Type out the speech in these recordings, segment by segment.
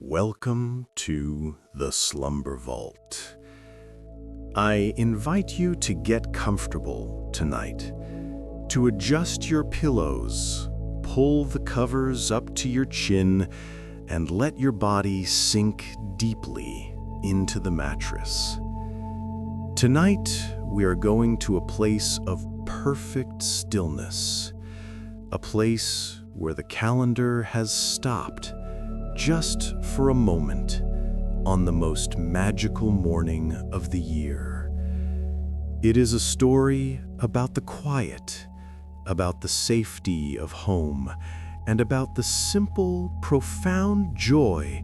Welcome to the Slumber Vault. I invite you to get comfortable tonight, to adjust your pillows, pull the covers up to your chin, and let your body sink deeply into the mattress. Tonight, we are going to a place of perfect stillness, a place where the calendar has stopped just for a moment on the most magical morning of the year. It is a story about the quiet, about the safety of home, and about the simple, profound joy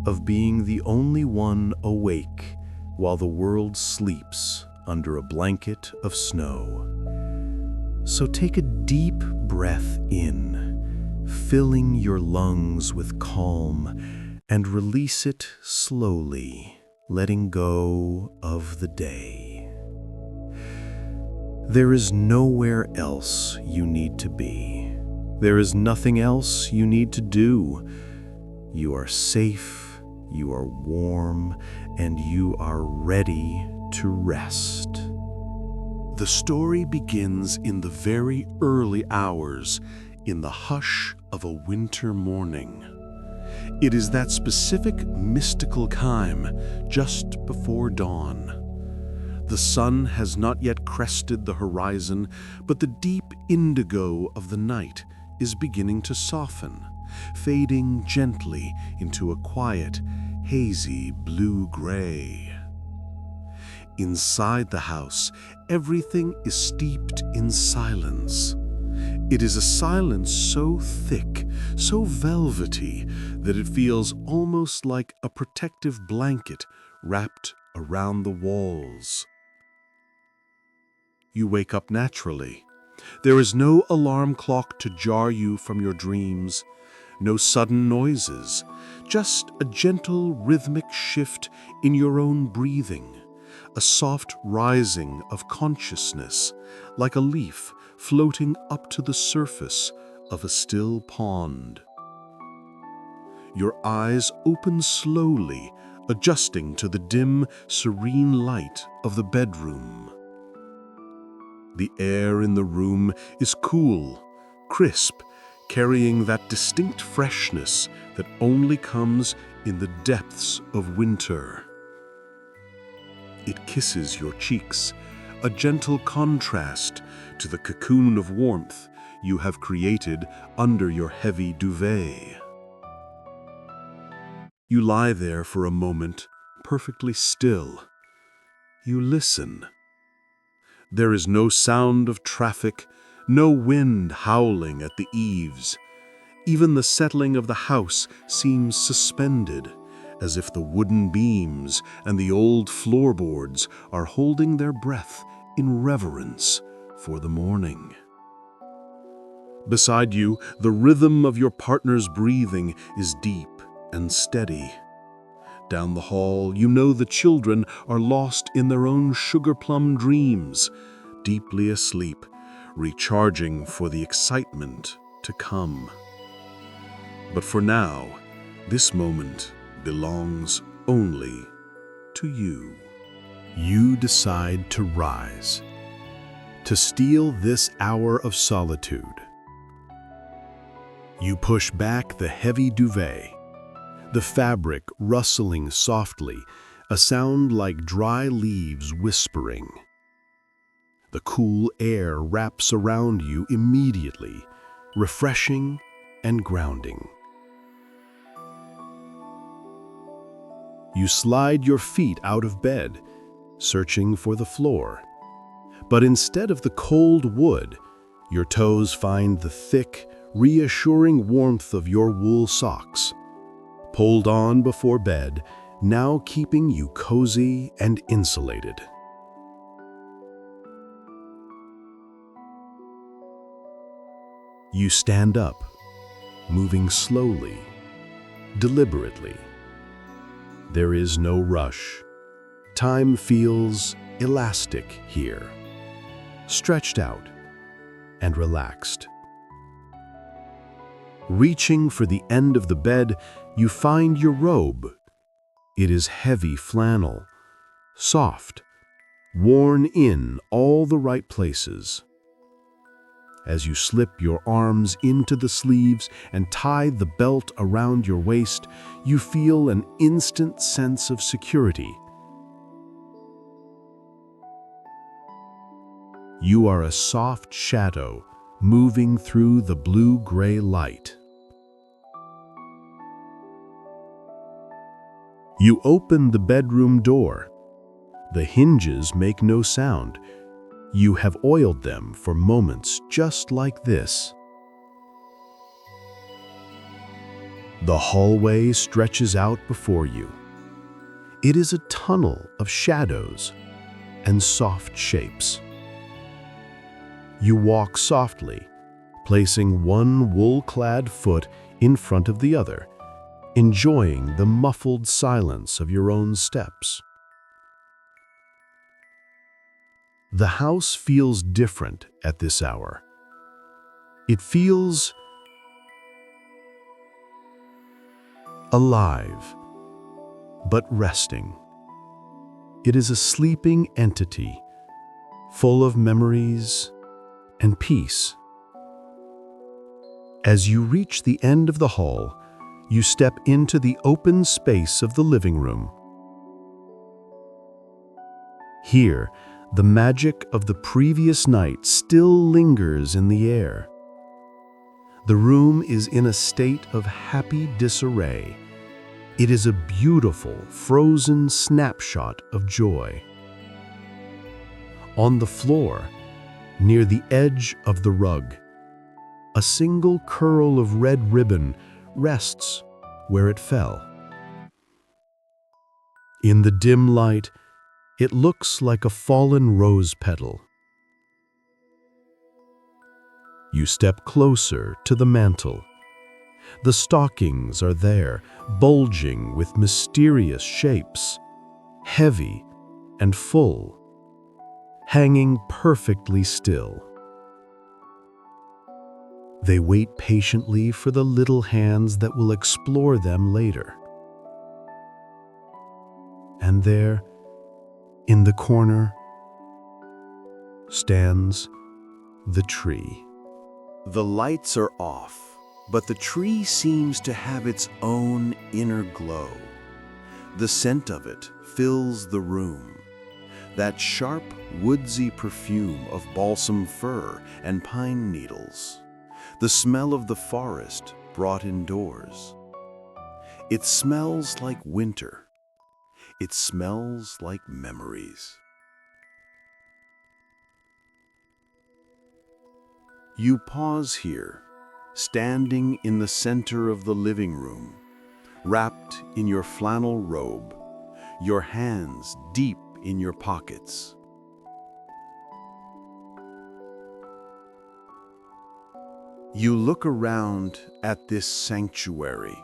of being the only one awake while the world sleeps under a blanket of snow. So take a deep breath in, filling your lungs with calm, and release it slowly, letting go of the day. There is nowhere else you need to be. There is nothing else you need to do. You are safe, you are warm, and you are ready to rest. The story begins in the very early hours, in the hush of a winter morning. It is that specific mystical time just before dawn. The sun has not yet crested the horizon, but the deep indigo of the night is beginning to soften, fading gently into a quiet, hazy blue-gray. Inside the house, everything is steeped in silence. It is a silence so thick, so velvety, that it feels almost like a protective blanket wrapped around the walls. You wake up naturally. There is no alarm clock to jar you from your dreams, no sudden noises, just a gentle rhythmic shift in your own breathing, a soft rising of consciousness, like a leaf floating up to the surface of a still pond. Your eyes open slowly, adjusting to the dim, serene light of the bedroom. The air in the room is cool, crisp, carrying that distinct freshness that only comes in the depths of winter. It kisses your cheeks, a gentle contrast to the cocoon of warmth you have created under your heavy duvet. You lie there for a moment, perfectly still. You listen. There is no sound of traffic, no wind howling at the eaves. Even the settling of the house seems suspended, as if the wooden beams and the old floorboards are holding their breath in reverence for the morning. Beside you, the rhythm of your partner's breathing is deep and steady. Down the hall, you know the children are lost in their own sugar-plum dreams, deeply asleep, recharging for the excitement to come. But for now, this moment belongs only to you. You decide to rise, to steal this hour of solitude. You push back the heavy duvet, the fabric rustling softly, a sound like dry leaves whispering. The cool air wraps around you immediately, refreshing and grounding. You slide your feet out of bed, searching for the floor. But instead of the cold wood, your toes find the thick, reassuring warmth of your wool socks, pulled on before bed, now keeping you cozy and insulated. You stand up, moving slowly, deliberately. There is no rush. Time feels elastic here, stretched out and relaxed. Reaching for the end of the bed, You find your robe. It is heavy flannel, soft, worn in all the right places. As you slip your arms into the sleeves and tie the belt around your waist, you feel an instant sense of security. You are a soft shadow moving through the blue-gray light. You open the bedroom door. The hinges make no sound. You have oiled them for moments just like this. The hallway stretches out before you. It is a tunnel of shadows and soft shapes. You walk softly, placing one wool-clad foot in front of the other, enjoying the muffled silence of your own steps. The house feels different at this hour. It feels alive, but resting. It is a sleeping entity, full of memories and peace. As you reach the end of the hall, you step into the open space of the living room. Here, the magic of the previous night still lingers in the air. The room is in a state of happy disarray. It is a beautiful, frozen snapshot of joy. On the floor, near the edge of the rug, a single curl of red ribbon rests where it fell. In the dim light, it looks like a fallen rose petal. You step closer to the mantel. The stockings are there, bulging with mysterious shapes, heavy and full, hanging perfectly still. They wait patiently for the little hands that will explore them later. And there, in the corner, stands the tree. The lights are off, but the tree seems to have its own inner glow. The scent of it fills the room. That sharp, woodsy perfume of balsam fir and pine needles. The smell of the forest brought indoors. It smells like winter. It smells like memories. You pause here, standing in the center of the living room, wrapped in your flannel robe, your hands deep in your pockets. You look around at this sanctuary.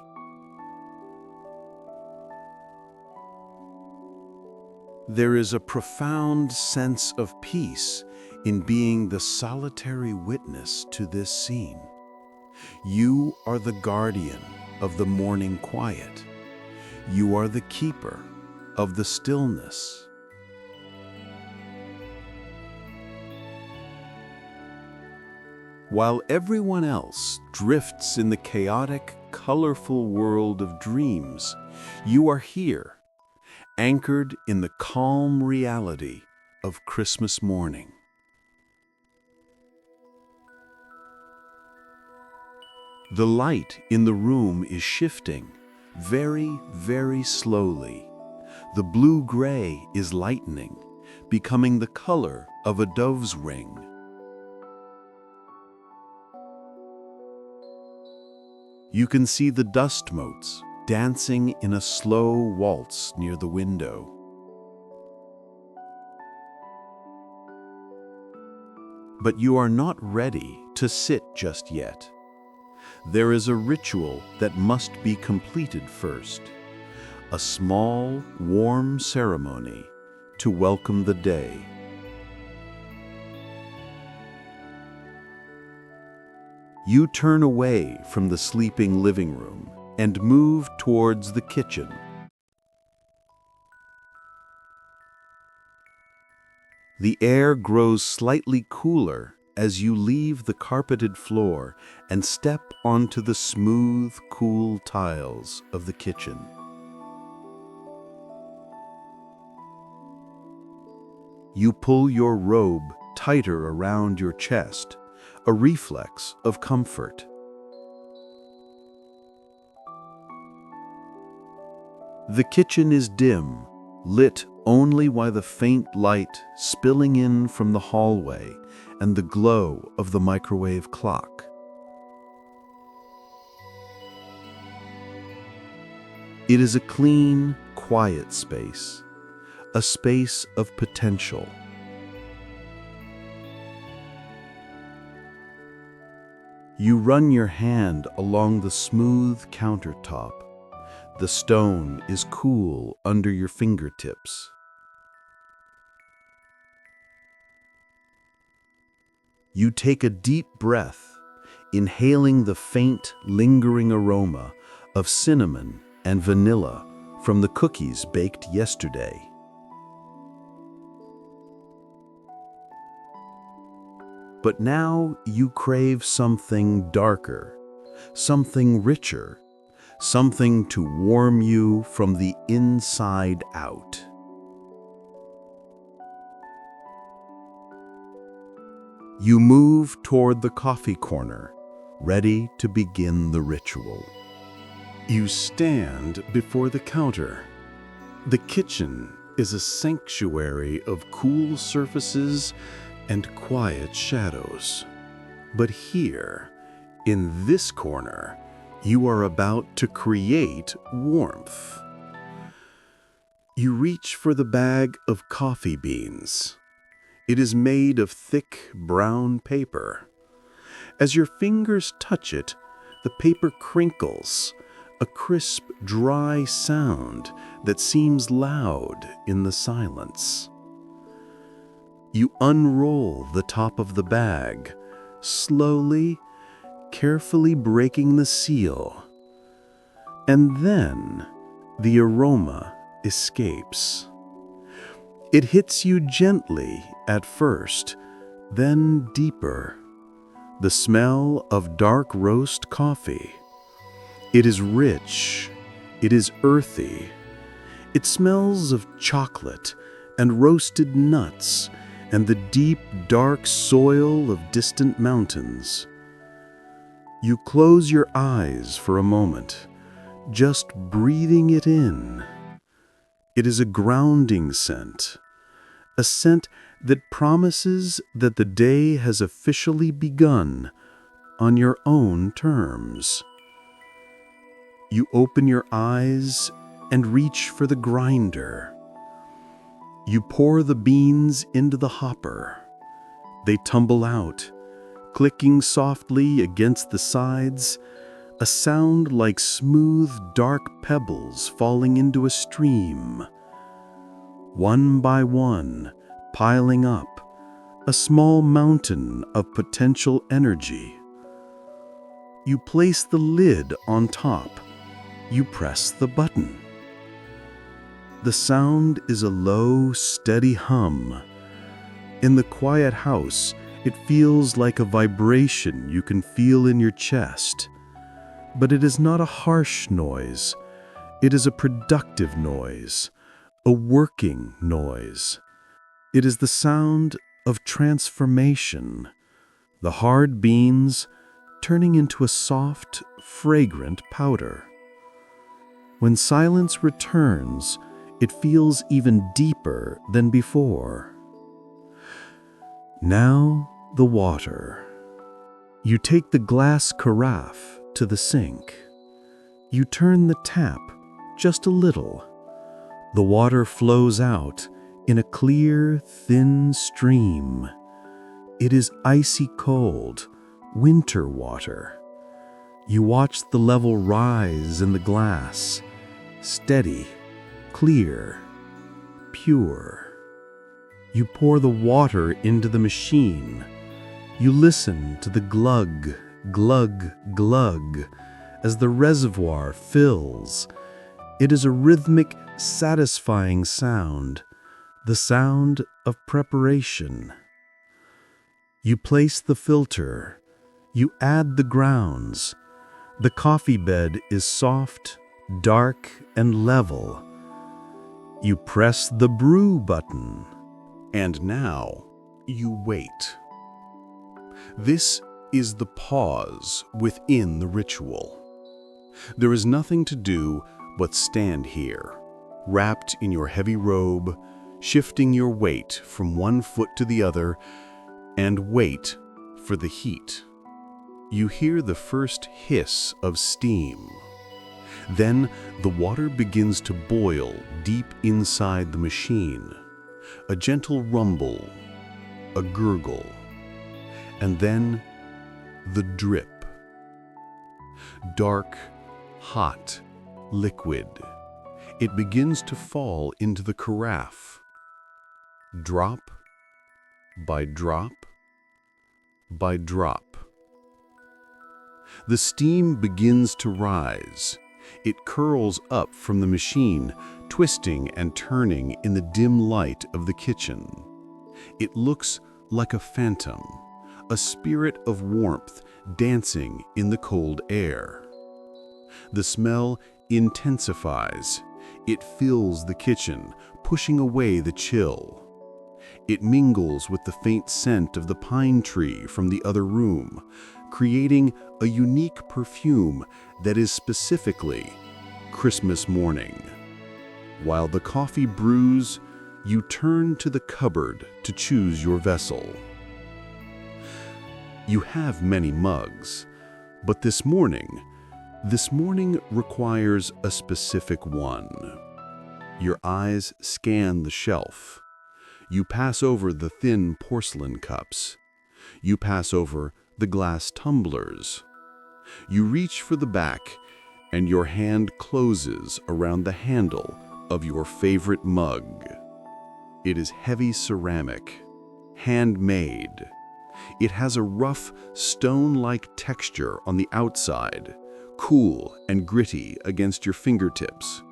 There is a profound sense of peace in being the solitary witness to this scene. You are the guardian of the morning quiet. You are the keeper of the stillness. While everyone else drifts in the chaotic, colorful world of dreams, you are here, anchored in the calm reality of Christmas morning. The light in the room is shifting, very, very slowly. The blue-gray is lightening, becoming the color of a dove's wing. You can see the dust motes dancing in a slow waltz near the window. But you are not ready to sit just yet. There is a ritual that must be completed first. A small, warm ceremony to welcome the day. You turn away from the sleeping living room and move towards the kitchen. The air grows slightly cooler as you leave the carpeted floor and step onto the smooth, cool tiles of the kitchen. You pull your robe tighter around your chest, a reflex of comfort. The kitchen is dim, lit only by the faint light spilling in from the hallway and the glow of the microwave clock. It is a clean, quiet space, a space of potential. You run your hand along the smooth countertop. The stone is cool under your fingertips. You take a deep breath, inhaling the faint, lingering aroma of cinnamon and vanilla from the cookies baked yesterday. But now you crave something darker, something richer, something to warm you from the inside out. You move toward the coffee corner, ready to begin the ritual. You stand before the counter. The kitchen is a sanctuary of cool surfaces and quiet shadows. But here, in this corner, you are about to create warmth. You reach for the bag of coffee beans. It is made of thick brown paper. As your fingers touch it, the paper crinkles, a crisp, dry sound that seems loud in the silence. You unroll the top of the bag, slowly, carefully breaking the seal. And then the aroma escapes. It hits you gently at first, then deeper. The smell of dark roast coffee. It is rich. It is earthy. It smells of chocolate and roasted nuts and the deep, dark soil of distant mountains. You close your eyes for a moment, just breathing it in. It is a grounding scent, a scent that promises that the day has officially begun on your own terms. You open your eyes and reach for the grinder. You pour the beans into the hopper. They tumble out, clicking softly against the sides, a sound like smooth, dark pebbles falling into a stream. One by one, piling up, a small mountain of potential energy. You place the lid on top. You press the button. The sound is a low, steady hum. In the quiet house, it feels like a vibration you can feel in your chest. But it is not a harsh noise. It is a productive noise, a working noise. It is the sound of transformation, the hard beans turning into a soft, fragrant powder. When silence returns, it feels even deeper than before. Now, the water. You take the glass carafe to the sink. You turn the tap just a little. The water flows out in a clear, thin stream. It is icy cold, winter water. You watch the level rise in the glass, steady, clear, pure. You pour the water into the machine. You listen to the glug, glug, glug as the reservoir fills. It is a rhythmic, satisfying sound, the sound of preparation. You place the filter. You add the grounds. The coffee bed is soft, dark, and level. You press the brew button. And now you wait. This is the pause within the ritual. There is nothing to do but stand here, wrapped in your heavy robe, shifting your weight from one foot to the other, and wait for the heat. You hear the first hiss of steam. Then the water begins to boil deep inside the machine. A gentle rumble, a gurgle, and then the drip. Dark, hot, liquid. It begins to fall into the carafe. Drop by drop by drop. The steam begins to rise. It curls up from the machine, twisting and turning in the dim light of the kitchen. It looks like a phantom, a spirit of warmth dancing in the cold air. The smell intensifies. It fills the kitchen, pushing away the chill. It mingles with the faint scent of the pine tree from the other room, creating a unique perfume that is specifically Christmas morning. While the coffee brews, you turn to the cupboard to choose your vessel. You have many mugs, but this morning requires a specific one. Your eyes scan the shelf. You pass over the thin porcelain cups. You pass over the glass tumblers. You reach for the back, and your hand closes around the handle of your favorite mug. It is heavy ceramic, handmade. It has a rough, stone-like texture on the outside, cool and gritty against your fingertips,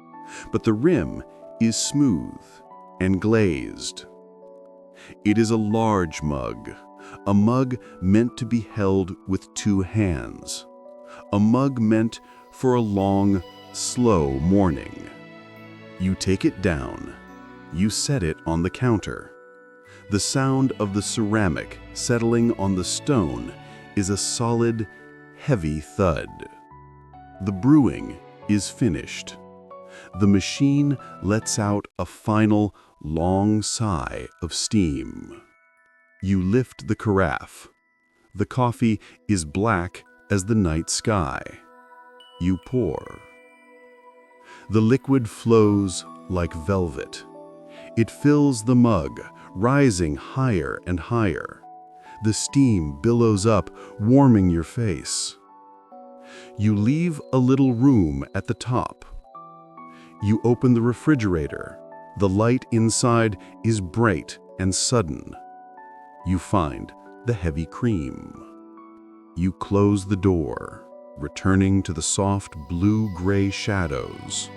but the rim is smooth and glazed. It is a large mug, a mug meant to be held with two hands, a mug meant for a long, slow morning. You take it down. You set it on the counter. The sound of the ceramic settling on the stone is a solid, heavy thud. The brewing is finished. The machine lets out a final, long sigh of steam. You lift the carafe. The coffee is black as the night sky. You pour. The liquid flows like velvet. It fills the mug, rising higher and higher. The steam billows up, warming your face. You leave a little room at the top. You open the refrigerator. The light inside is bright and sudden. You find the heavy cream. You close the door, returning to the soft blue-gray shadows.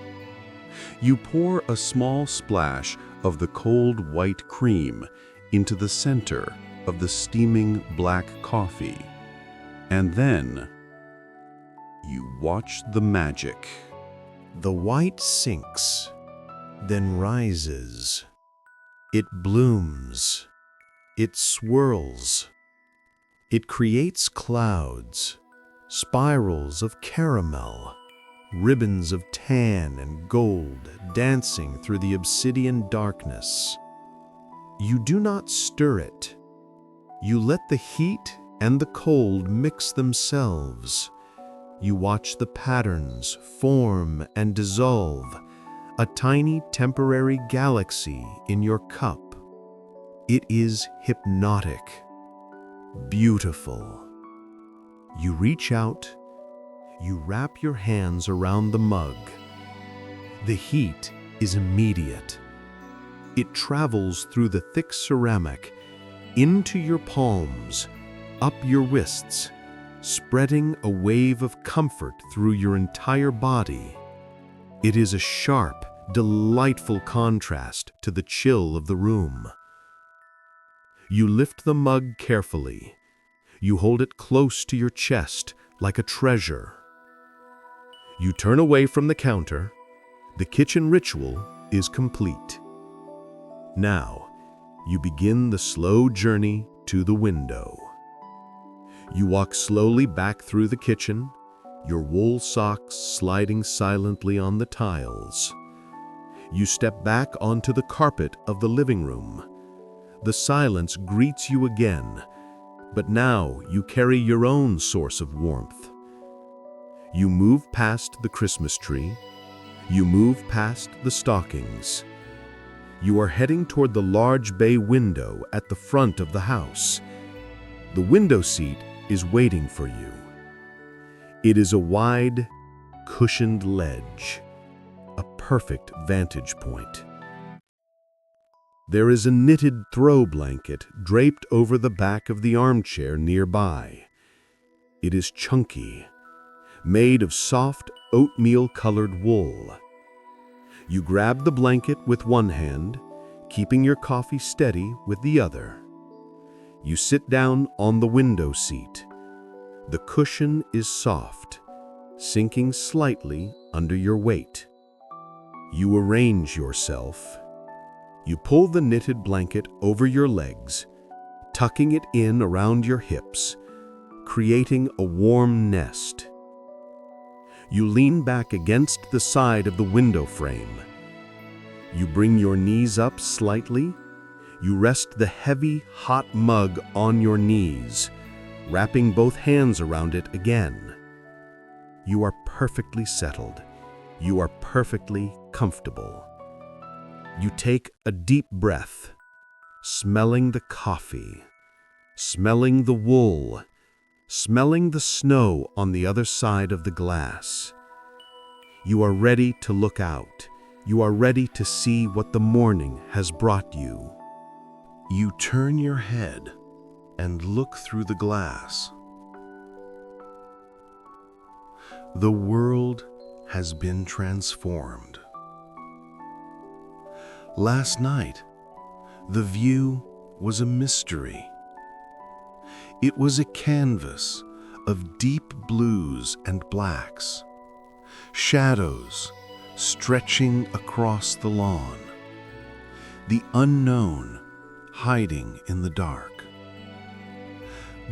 You pour a small splash of the cold white cream into the center of the steaming black coffee. And then you watch the magic. The white sinks, then rises. It blooms. It swirls. It creates clouds, spirals of caramel, ribbons of tan and gold dancing through the obsidian darkness. You do not stir it. You let the heat and the cold mix themselves. You watch the patterns form and dissolve, a tiny temporary galaxy in your cup. It is hypnotic, beautiful. You reach out, you wrap your hands around the mug. The heat is immediate. It travels through the thick ceramic, into your palms, up your wrists, spreading a wave of comfort through your entire body. It is a sharp, delightful contrast to the chill of the room. You lift the mug carefully. You hold it close to your chest like a treasure. You turn away from the counter. The kitchen ritual is complete. Now, you begin the slow journey to the window. You walk slowly back through the kitchen, your wool socks sliding silently on the tiles. You step back onto the carpet of the living room. The silence greets you again, but now you carry your own source of warmth. You move past the Christmas tree. You move past the stockings. You are heading toward the large bay window at the front of the house. The window seat is waiting for you. It is a wide, cushioned ledge, a perfect vantage point. There is a knitted throw blanket draped over the back of the armchair nearby. It is chunky, made of soft, oatmeal-colored wool. You grab the blanket with one hand, keeping your coffee steady with the other. You sit down on the window seat. The cushion is soft, sinking slightly under your weight. You arrange yourself. You pull the knitted blanket over your legs, tucking it in around your hips, creating a warm nest. You lean back against the side of the window frame. You bring your knees up slightly. You rest the heavy, hot mug on your knees, wrapping both hands around it again. You are perfectly settled. You are perfectly comfortable. You take a deep breath, smelling the coffee, smelling the wool, smelling the snow on the other side of the glass. You are ready to look out. You are ready to see what the morning has brought you. You turn your head and look through the glass. The world has been transformed. Last night, the view was a mystery. It was a canvas of deep blues and blacks, shadows stretching across the lawn, the unknown hiding in the dark.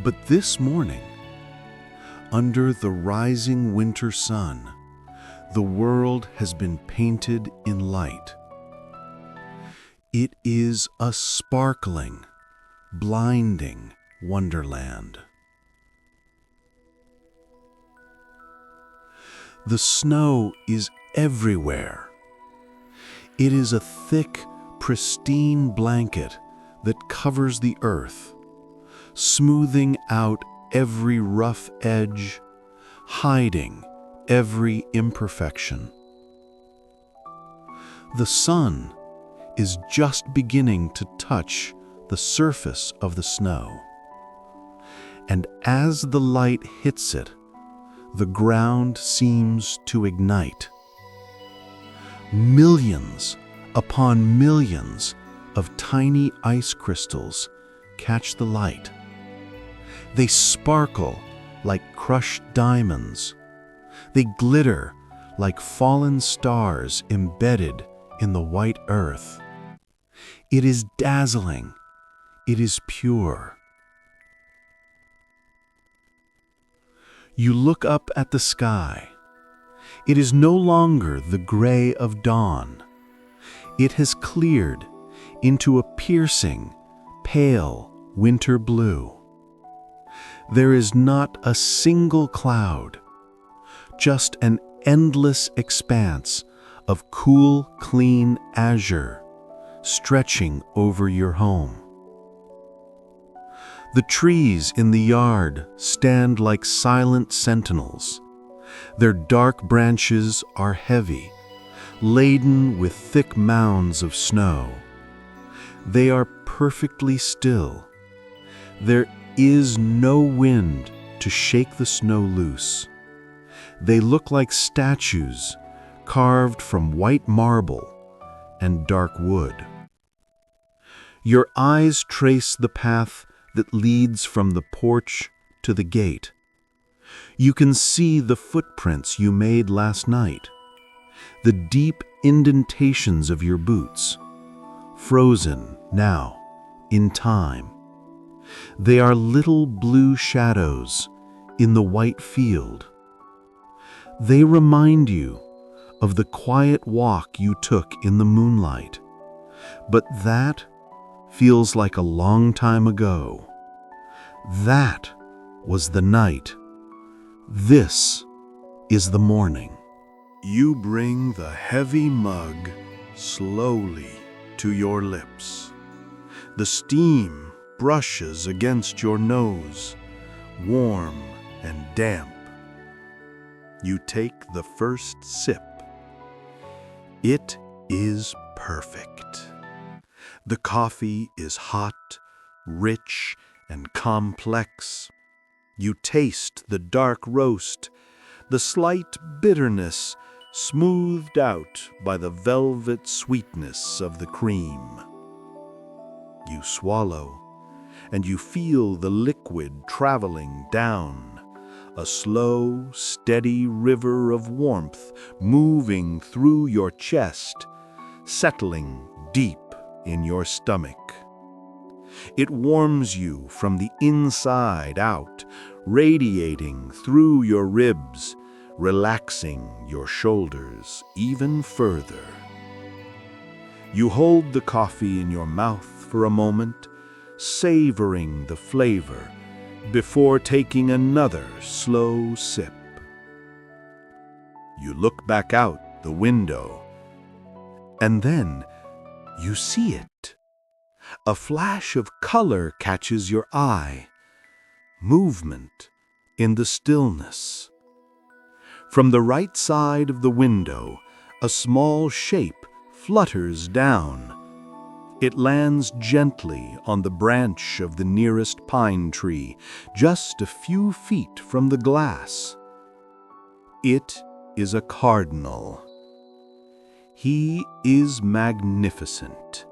But this morning, under the rising winter sun, the world has been painted in light. It is a sparkling, blinding wonderland. The snow is everywhere. It is a thick, pristine blanket that covers the earth, smoothing out every rough edge, hiding every imperfection. The sun is just beginning to touch the surface of the snow. And as the light hits it, the ground seems to ignite. Millions upon millions of tiny ice crystals catch the light. They sparkle like crushed diamonds. They glitter like fallen stars embedded in the white earth. It is dazzling. It is pure. You look up at the sky. It is no longer the gray of dawn. It has cleared into a piercing, pale winter blue. There is not a single cloud, just an endless expanse of cool, clean azure stretching over your home. The trees in the yard stand like silent sentinels. Their dark branches are heavy, laden with thick mounds of snow. They are perfectly still. There is no wind to shake the snow loose. They look like statues carved from white marble and dark wood. Your eyes trace the path that leads from the porch to the gate. You can see the footprints you made last night, the deep indentations of your boots, frozen now in time. They are little blue shadows in the white field. They remind you of the quiet walk you took in the moonlight, but that feels like a long time ago. That was the night. This is the morning. You bring the heavy mug slowly to your lips. The steam brushes against your nose, warm and damp. You take the first sip. It is perfect. The coffee is hot, rich, and complex. You taste the dark roast, the slight bitterness smoothed out by the velvet sweetness of the cream. You swallow, and you feel the liquid traveling down, a slow, steady river of warmth moving through your chest, settling deep in your stomach. It warms you from the inside out, radiating through your ribs, relaxing your shoulders even further. You hold the coffee in your mouth for a moment, savoring the flavor before taking another slow sip. You look back out the window, and then you see it. A flash of color catches your eye, movement in the stillness. From the right side of the window, a small shape flutters down. It lands gently on the branch of the nearest pine tree, just a few feet from the glass. It is a cardinal. He is magnificent.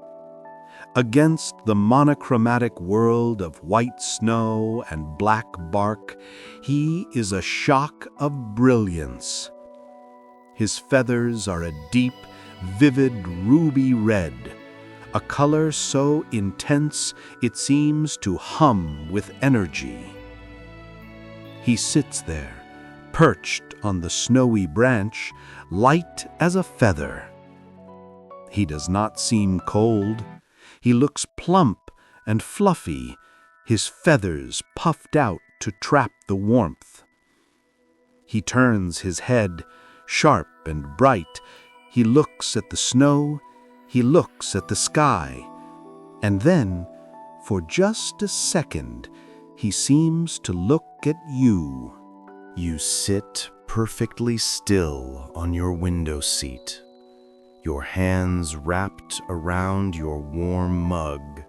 Against the monochromatic world of white snow and black bark, he is a shock of brilliance. His feathers are a deep, vivid ruby red, a color so intense it seems to hum with energy. He sits there, perched on the snowy branch, light as a feather. He does not seem cold. He looks plump and fluffy, his feathers puffed out to trap the warmth. He turns his head, sharp and bright. He looks at the snow, he looks at the sky, and then, for just a second, he seems to look at you. You sit perfectly still on your window seat, your hands wrapped around your warm mug,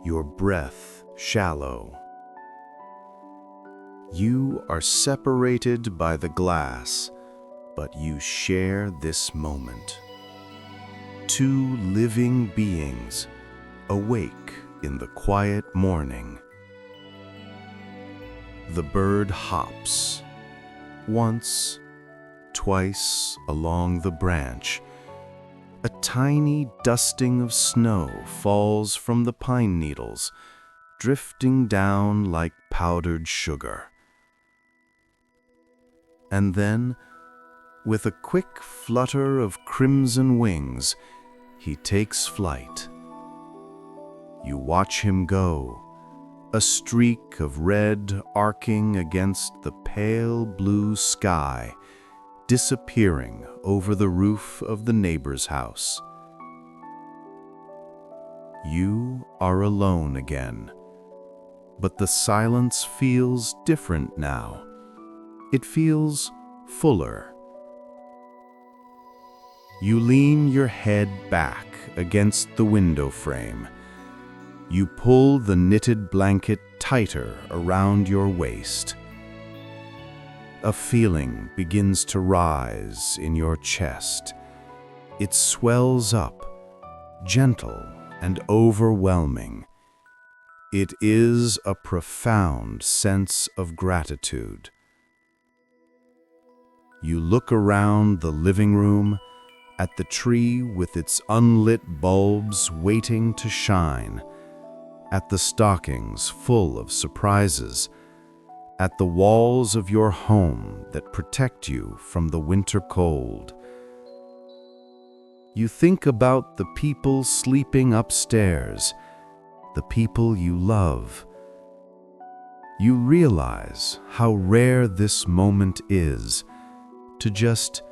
your breath shallow. You are separated by the glass, but you share this moment. Two living beings awake in the quiet morning. The bird hops, once, twice along the branch. A tiny dusting of snow falls from the pine needles, drifting down like powdered sugar. And then, with a quick flutter of crimson wings, he takes flight. You watch him go, a streak of red arcing against the pale blue sky, disappearing over the roof of the neighbor's house. You are alone again, but the silence feels different now. It feels fuller. You lean your head back against the window frame. You pull the knitted blanket tighter around your waist. A feeling begins to rise in your chest. It swells up, gentle and overwhelming. It is a profound sense of gratitude. You look around the living room at the tree with its unlit bulbs waiting to shine, at the stockings full of surprises, at the walls of your home that protect you from the winter cold. You think about the people sleeping upstairs, the people you love. You realize how rare this moment is to just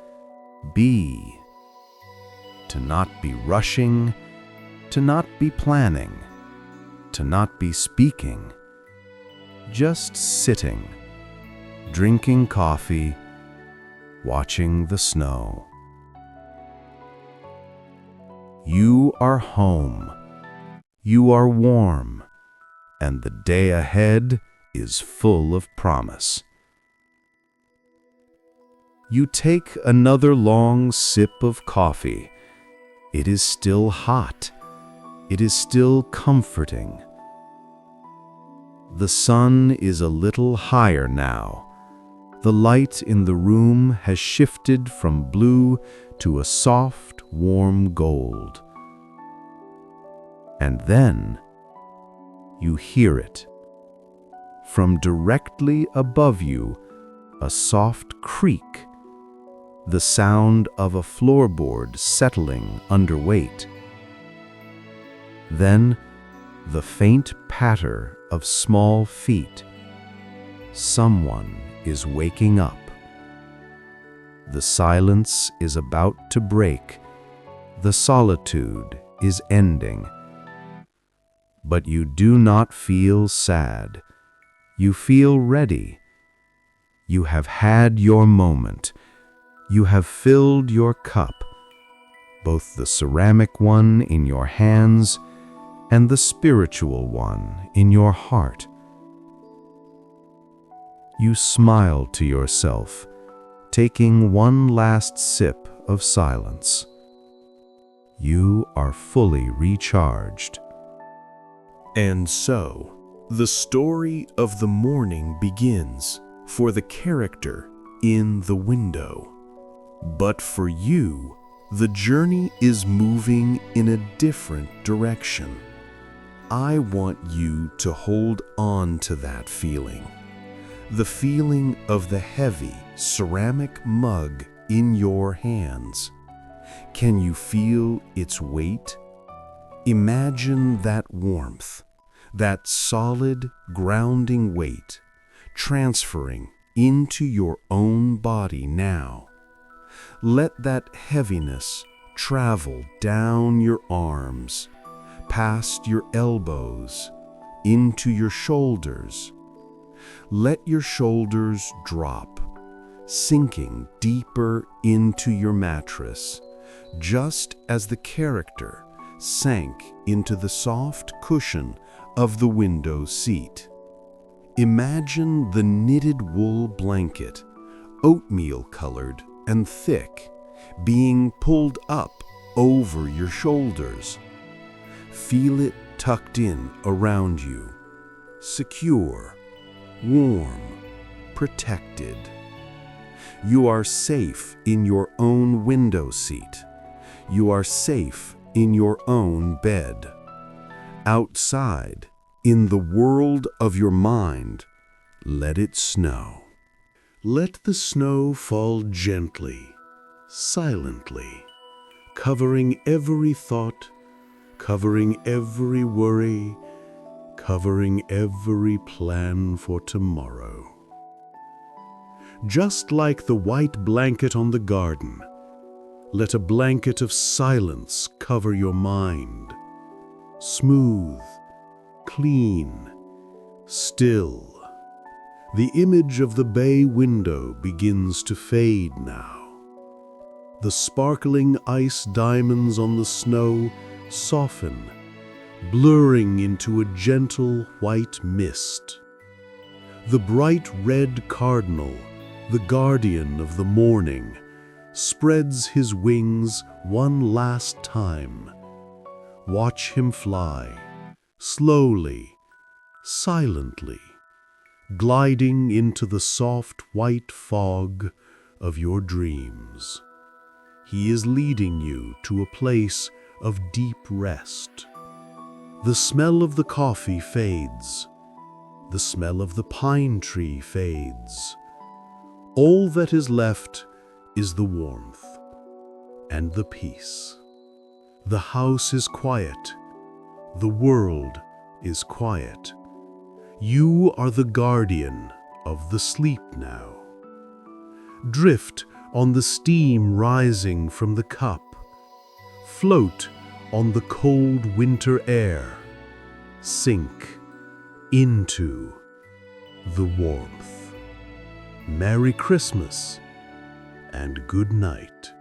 be, to not be rushing, to not be planning, to not be speaking, just sitting, drinking coffee, watching the snow. You are home, you are warm, and the day ahead is full of promise. You take another long sip of coffee. It is still hot. It is still comforting. The sun is a little higher now. The light in the room has shifted from blue to a soft, warm gold. And then you hear it. From directly above you, a soft creak, the sound of a floorboard settling under weight. Then the faint patter of small feet. Someone is waking up. The silence is about to break. The solitude is ending. But you do not feel sad. You feel ready. You have had your moment. You have filled your cup, both the ceramic one in your hands and the spiritual one in your heart. You smile to yourself, taking one last sip of silence. You are fully recharged. And so, the story of the morning begins for the character in the window. But for you, the journey is moving in a different direction. I want you to hold on to that feeling. The feeling of the heavy ceramic mug in your hands. Can you feel its weight? Imagine that warmth, that solid, grounding weight, transferring into your own body now. Let that heaviness travel down your arms, past your elbows, into your shoulders. Let your shoulders drop, sinking deeper into your mattress, just as the character sank into the soft cushion of the window seat. Imagine the knitted wool blanket, oatmeal-colored and thick, being pulled up over your shoulders. Feel it tucked in around you, secure, warm, protected. You are safe in your own window seat. You are safe in your own bed. Outside, in the world of your mind, let it snow. Let the snow fall gently, silently, covering every thought, covering every worry, covering every plan for tomorrow. Just like the white blanket on the garden, let a blanket of silence cover your mind. Smooth, clean, still. The image of the bay window begins to fade now. The sparkling ice diamonds on the snow soften, blurring into a gentle white mist. The bright red cardinal the guardian of the morning, spreads his wings one last time. Watch him fly, slowly, silently, gliding into the soft white fog of your dreams. He is leading you to a place of deep rest. The smell of the coffee fades. The smell of the pine tree fades. All that is left is the warmth and the peace. The house is quiet. The world is quiet. You are the guardian of the sleep now. Drift on the steam rising from the cup. Float on the cold winter air. Sink into the warmth. Merry Christmas and good night.